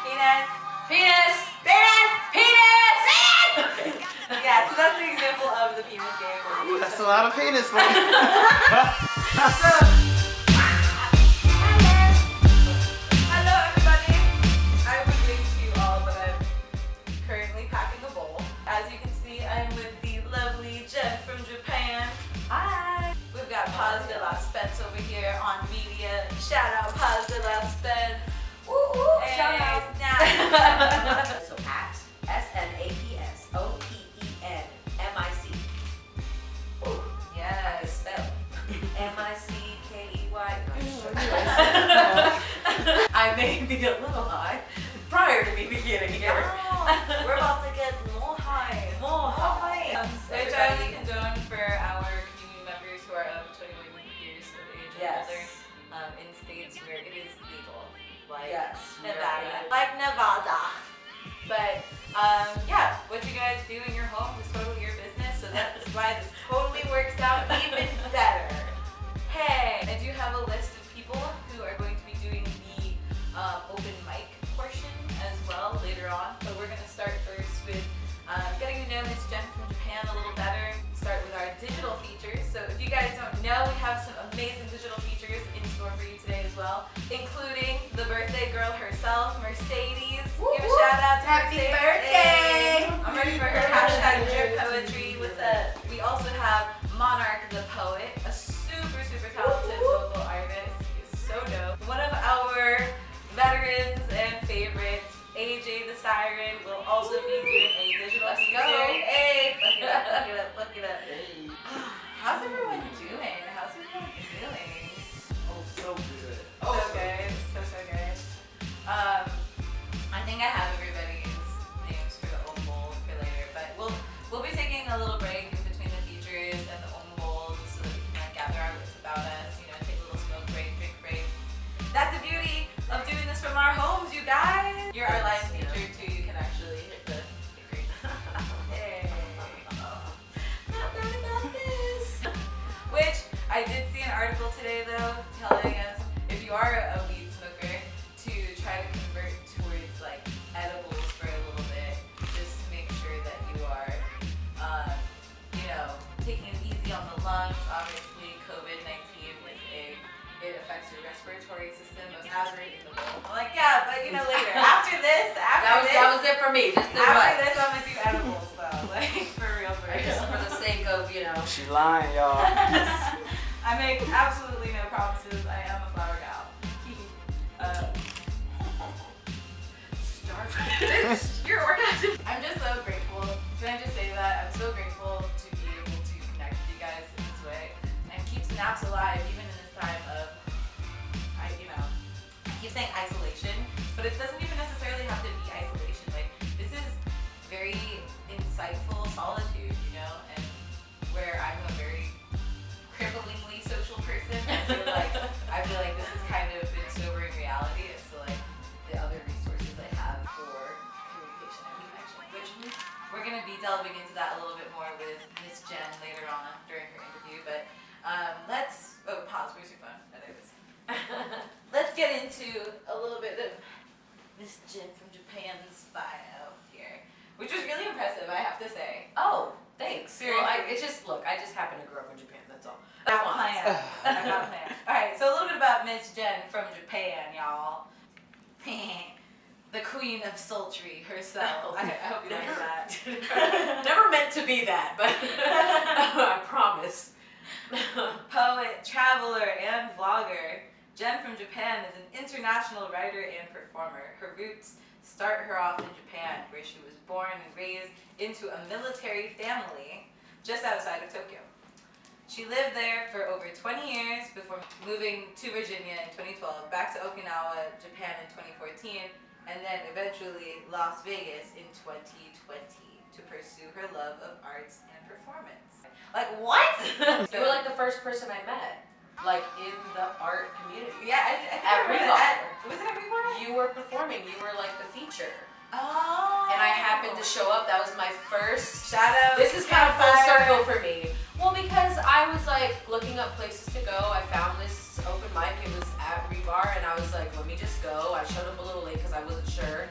Penis. Penis. Penis. Penis. Okay. Yeah, so that's an example of the penis game. Ooh, that's a lot of penis, man. So, hello everybody. I would wave to you all, but I'm currently packing a bowl. As you can see, I'm with the lovely Jenn from Japan. Hi. We've got Paz de la Spence over here on media. Shout out Paz de la Spence. Woo woo. Hey, Shout out. snap. So at SNAPSOPENMIC. Ooh, Yes. spell. MICKEY. I may be a little high prior to me beginning here. Oh, we're about to get more high. More high. Which I only condone for our community members who are of 21 years of age and Yes. older in states where it is legal. Like Yes. Nevada. Like Nevada. But yeah, what you guys do in your home is totally your business, so that's why this totally works out even better. Hey, I do have a list of people who are going to be doing the open mic portion as well later on. But we're going to start first with getting to know Miss Jenn from Japan a little better. Start with our digital features. So if you guys don't know, we have some amazing digital features in store for you today as well, including the birthday girl herself, Mercedes. Give a shout out to Happy Mercedes. birthday! I'm ready for her hashtag drip poetry. We also have Monarch the Poet, a super, super talented local artist. He's so dope. One of our veterans and favorites, AJ the Siren, will also be doing a digital Let's feature. go. Hey, fuck it up, fuck it up, fuck it up. Hey. How's everyone doing? How's everyone feeling? Oh, so good. So good, so good. I think I have everybody's names for the Ohm Bowl for later, but we'll be taking a little break in between the features and the Ohm Bowl so that we can like gather our wits about us, you know, take a little smoke break, drink break. That's the beauty of doing this from our homes, you guys. You're our live feature too. You can actually hit the green. Hey. Not bad about this. Which I did see an article today though telling us if you are a weed smoker to try to convert towards like edibles for a little bit, just to make sure that you are, you know, taking it easy on the lungs. Obviously, COVID-19 it affects your respiratory system. Most hazard in the world. I'm like, yeah, but you know later. After this, That was it for me. Just the after what? this, I'm gonna do edibles though, like for real, for real. Just for the sake of, you know. She lying, y'all. I make absolutely no promises. I am a flower gal. Your orgasm. I'm just so grateful. Can I just say that? I'm so grateful to be able to connect with you guys in this way and keep snaps alive even in this time of, I keep saying isolation, but it doesn't even necessarily have to be isolation. Like, this is very insightful solitude, you know, and where I'm a very cripplingly social person, I feel like this is kind of been a sobering reality as to like the other resources I have for communication and connection, which we're going to be delving into that a little bit more with Miss Jenn later on during her interview. But pause, where's your phone? Oh, there it is. Let's get into a little bit of Miss Jenn from Japan's bio here, which was really impressive, I have to say. Oh, thanks. Seriously. Well, I just happen to grow up in Japan, that's all. I got a plan. Alright, so a little bit about Miss Jenn from Japan, y'all. The queen of sultry herself. I hope you like that. Never meant to be that, but I promise. Poet, traveler, and vlogger, Jenn from Japan is an international writer and performer. Her roots start her off in Japan, where she was born and raised into a military family just outside of Tokyo. She lived there for over 20 years before moving to Virginia in 2012, back to Okinawa, Japan in 2014, and then eventually Las Vegas in 2020 to pursue her love of arts and performance. Like, what? You were like the first person I met, like in the art community. Yeah, I think At I read Reebok. it. Was it at Reebok? You were performing, you were like the feature. Oh. And I happened to show up, that was my first. Shout out. This is kind of full Campfire. circle for me. Well, because I was like looking up places to go, I found this open mic, it was at Rebar, and I was like, let me just go. I showed up a little late because I wasn't sure.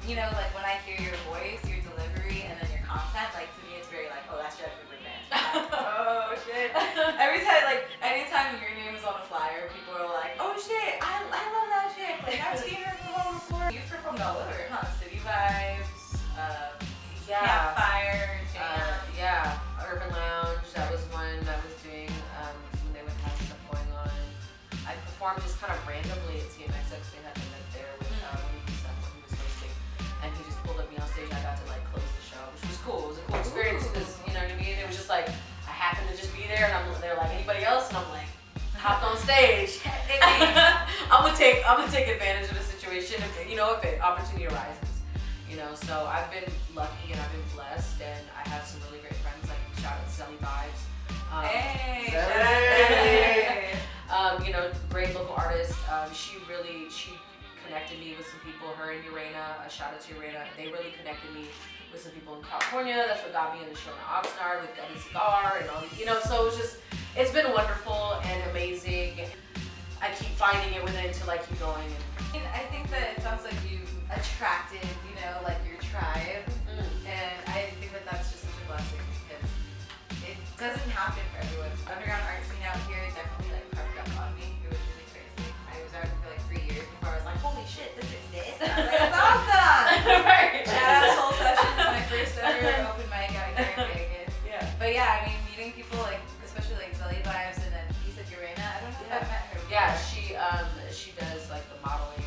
you know, like when I hear your voice, your delivery, and then your content, like to me it's very like, oh, that's Jennifer Band. Oh shit. Anytime your name is on a flyer, people are like, oh shit, I love that chick. Like I've seen her perform before. You've performed all over, huh? City Vibes, Campfire, Jam. Yeah, Urban Lounge. That was one I was doing when they would have stuff going on. I performed just kind of randomly at CMXX. They had an event there with when he was hosting, and he just pulled up me on stage. And I got to like close the show, which was cool. It was a cool experience because you know what I mean. It was just like I happened to just be there, and they're like anybody else, and I'm like hopped on stage. I'm gonna take advantage of the situation if if opportunity arises. You know, so I've been lucky and I've been blessed, and I have some really great friends. Like shout out to Zelly Vibes. Hey, Zelly. shout out to You know, great local artist. She connected me with some people. Her and Urena. A shout out to Urena. They really connected me with some people in California. That's what got me into Shona Oxnard with Gummy Cigar and all these. You know, so it's been wonderful and amazing. I keep finding it within to like keep going. And I think that it sounds like you attracted, like your tribe, and I think that that's just such a blessing because it doesn't happen for everyone. Underground art scene out here definitely like crept up on me. It was really crazy. I was out for like 3 years before I was like, holy shit, this exists. I was like, it's awesome. Right. Shout out Soul Sessions, my first ever open mic out here in Vegas. Yeah. But yeah, I mean, meeting people like, especially like Zelly Vibes, and then you said Urena. I don't know if I've met her before. Yeah, she does like the modeling.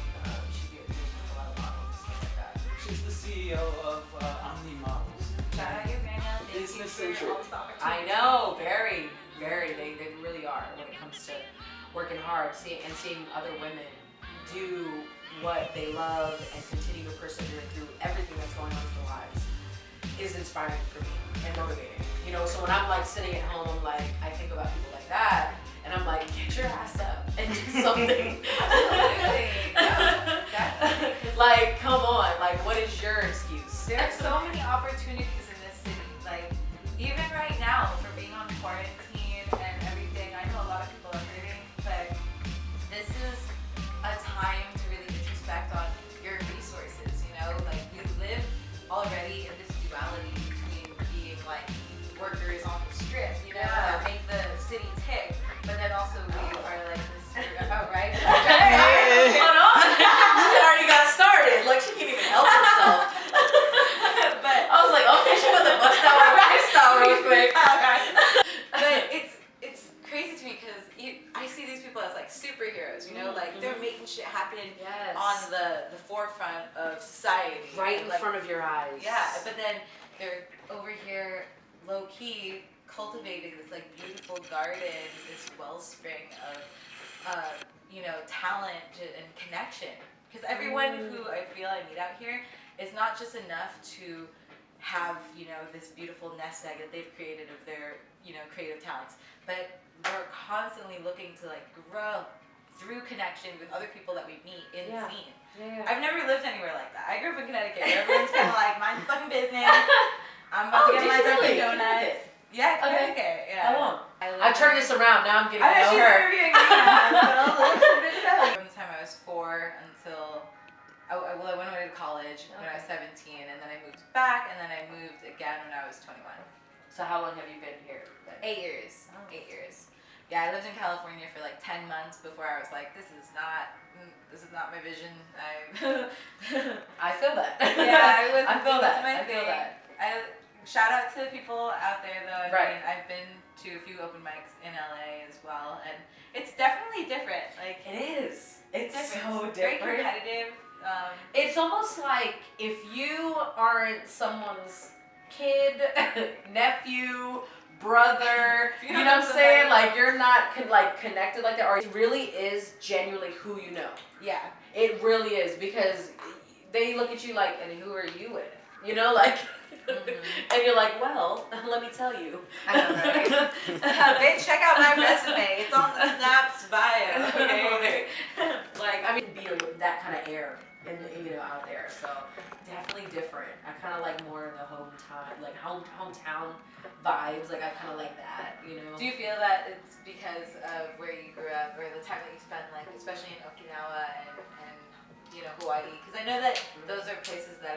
She deals with a lot of models and stuff like that. She's the CEO of Omni Models. Shout out Urena. Thank you Business for centric. all this opportunity. I know, very, very. They really are when it comes to working hard, seeing other women do what they love and continue to persevere through everything that's going on in their lives is inspiring for me and motivating. You know, so when I'm like sitting at home, I'm like, I think about people like that, and I'm like, get your ass up and do something. Absolutely. No, definitely. Like, come on, like, what is your excuse? There are so many opportunities in this city. Like, even right now, for being on quarantine and everything, I know a lot of people are hurting, but this is a time to really introspect on your resources, Like, we live already in this duality between being, like, workers on the strip, that make the city tick, but then also we are, like, this, right? What's going on? She already got started. Like, she can't even help herself. But I was like, okay, she was a bust out my lifestyle real quick. But it's crazy to me because I see these people as like superheroes, like they're making shit happen on the forefront of society. Right in like, front of your eyes. Yeah, but then they're over here low key cultivating this like beautiful garden, this wellspring of talent and connection. Because everyone who I feel I meet out here is not just enough to have, this beautiful nest egg that they've created of their, creative talents, but they're constantly looking to like grow through connection with other people that we meet in the scene. Yeah. I've never lived anywhere like that. I grew up in Connecticut. Everyone's kind of like, mind the fucking business. I'm about to get my Dunkin' Donuts. Yeah, Connecticut. Yeah. How long? I turned this around. Now I'm getting to know she's her. interviewing me now. From the time I was 4 until I went away to college when I was 17, and then I moved back, and then I moved again when I was 21. So how long have you been here? 8 years. 8 years. Yeah, I lived in California for like 10 months before I was like, this is not my vision. I feel that. Yeah, I feel that. I feel that. Shout out to the people out there though. Right. I mean, I've been to a few open mics in LA as well, and it's definitely different. Like It is. It's so It's very different. competitive. It's almost like if you aren't someone's kid, nephew, brother, you know what I'm saying? Like you're not connected like that, or it really is genuinely who you know. Yeah. It really is, because they look at you like, and who are you with? Like, and you're like, well, let me tell you. I know, right? Bitch, check out my resume. It's on the Snaps bio. Okay. Like, I mean, be that kind of air, and out there. So definitely different. I kind of like more of the hometown vibes. Like I kind of like that. Do you feel that it's because of where you grew up, or the time that you spent, like especially in Okinawa and Hawaii? Because I know that those are places that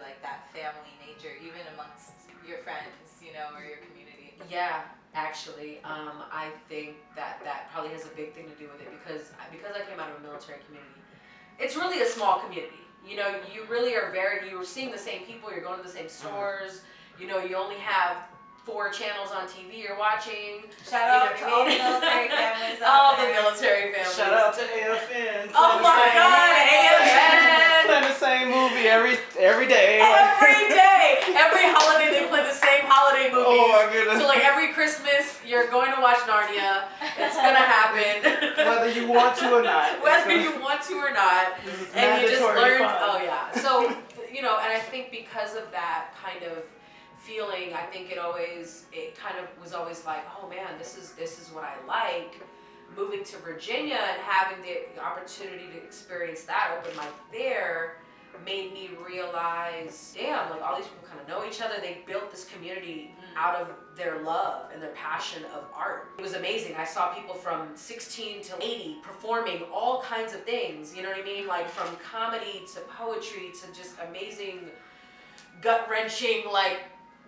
like that family nature, even amongst your friends, you know, or your community. Yeah, actually, I think that probably has a big thing to do with it because I came out of a military community. It's really a small community. You know, you really are you're seeing the same people, you're going to the same stores, you know, you only have 4 channels on TV you're watching. Shout out to all the military families out All there. the military families. Shout out to AFN. Oh my God, AFN! Playing the same movie every day. Every day! Every holiday they play the same holiday movies. Oh my goodness. So like every Christmas, you're going to watch Narnia. It's gonna happen. Whether you want to or not. Whether you want to or not. And you just mandatory learned, fun. oh yeah. So, you know, and I think because of that kind of feeling, I think it kind of was always like, oh man, this is what I like. Moving to Virginia and having the opportunity to experience that open mic there made me realize, damn, like all these people kind of know each other. They built this community out of their love and their passion of art. It was amazing. I saw people from 16 to 80 performing all kinds of things, you know what I mean? Like from comedy to poetry to just amazing, gut-wrenching, like,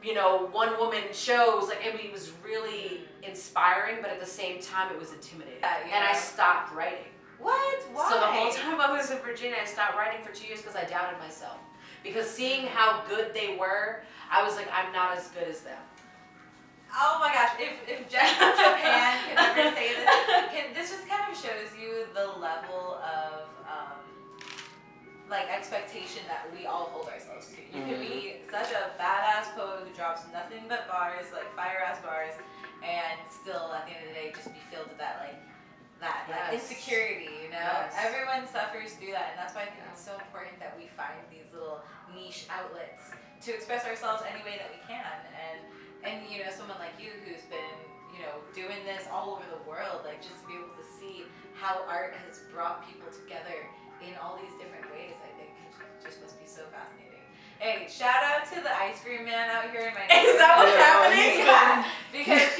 you know, one-woman shows. Like, I mean, it was really inspiring, but at the same time, it was intimidating. Yeah. And I stopped writing. What? Why? So the whole time I was in Virginia, I stopped writing for 2 years because I doubted myself. Because seeing how good they were, I was like, I'm not as good as them. Oh my gosh, if Jenn from Japan can ever say this, this just kind of shows you the level of like expectation that we all hold ourselves to. You can be such a badass poet who drops nothing but bars, like fire ass bars, and still at the end of the day just be filled with that like insecurity, you know? Yes. Everyone suffers through that, and that's why I think it's so important that we find these little niche outlets to express ourselves any way that we can. And you know, someone like you who's been, you know, doing this all over the world, like just to be able to see how art has brought people together in all these different ways, I think it just must be so fascinating. Hey, shout out to the ice cream man out here in my neighborhood. Is that what's happening? Yeah, because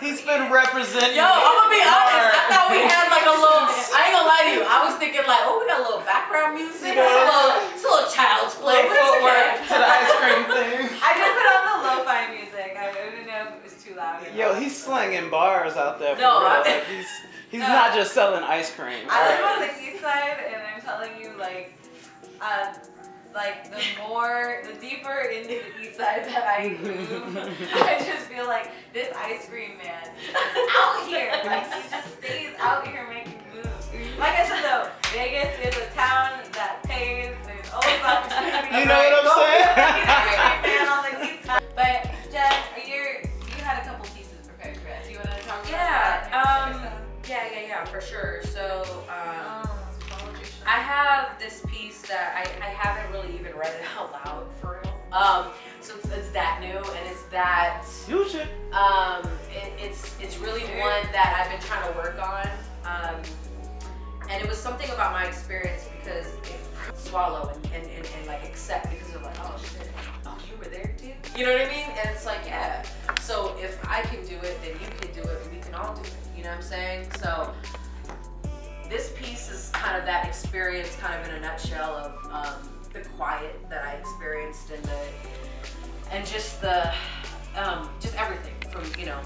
He's been representing. Yo, I'm gonna be honest. I thought we had like a little. I ain't gonna lie to you. I was thinking like, oh, we got a little background music. It's a little child's play. But it's okay. To the ice cream thing. I just put on the lo-fi music. I didn't know if it was too loud. Yo, he's slinging bars out there for No, real. I- Like he's not just selling ice cream. I live on the east side, and I'm telling you, like the deeper into the east side that I move, I just feel like this ice cream man is out here. Like he just stays out here making moves. Like I said though, Vegas is a town that pays. There's always opportunity. You know what I'm saying? Ice cream man on the east side. But Jenn, you had a couple pieces prepared for us. You want to talk about that? Yeah, for sure. So, I have this piece that I haven't really even read it out loud for real. So it's that new, and it's that. You should. It's really one that I've been trying to work on. And it was something about my experience because swallow and like accept because of like, oh shit, oh, you were there too. You know what I mean? And it's like, yeah. So if I can do it, then you can do it, and we can all do it. You know what I'm saying? So this piece is kind of that experience, kind of in a nutshell of the quiet that I experienced and just everything from, you know,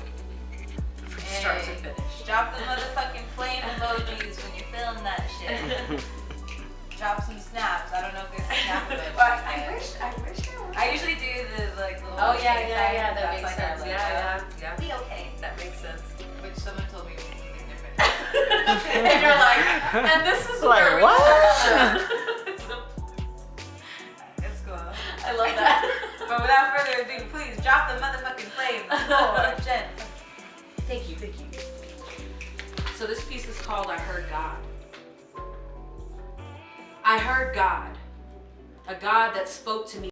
from start to finish. Drop the motherfucking flame emojis when you're feeling that shit. Drop some snaps. I don't know if there's a snap emoji. But I wish there was. I usually do the like little. Oh yeah, that that's makes like sense. our Yeah. logo. Be okay. That makes sense. Which someone told me means something different. And you're like, and this is Like, where we what? start. It's cool. I love that. But without further ado, please drop the motherfucking flame for Jenn. Thank you. So this piece is called I Heard God. I heard God, a God that spoke to me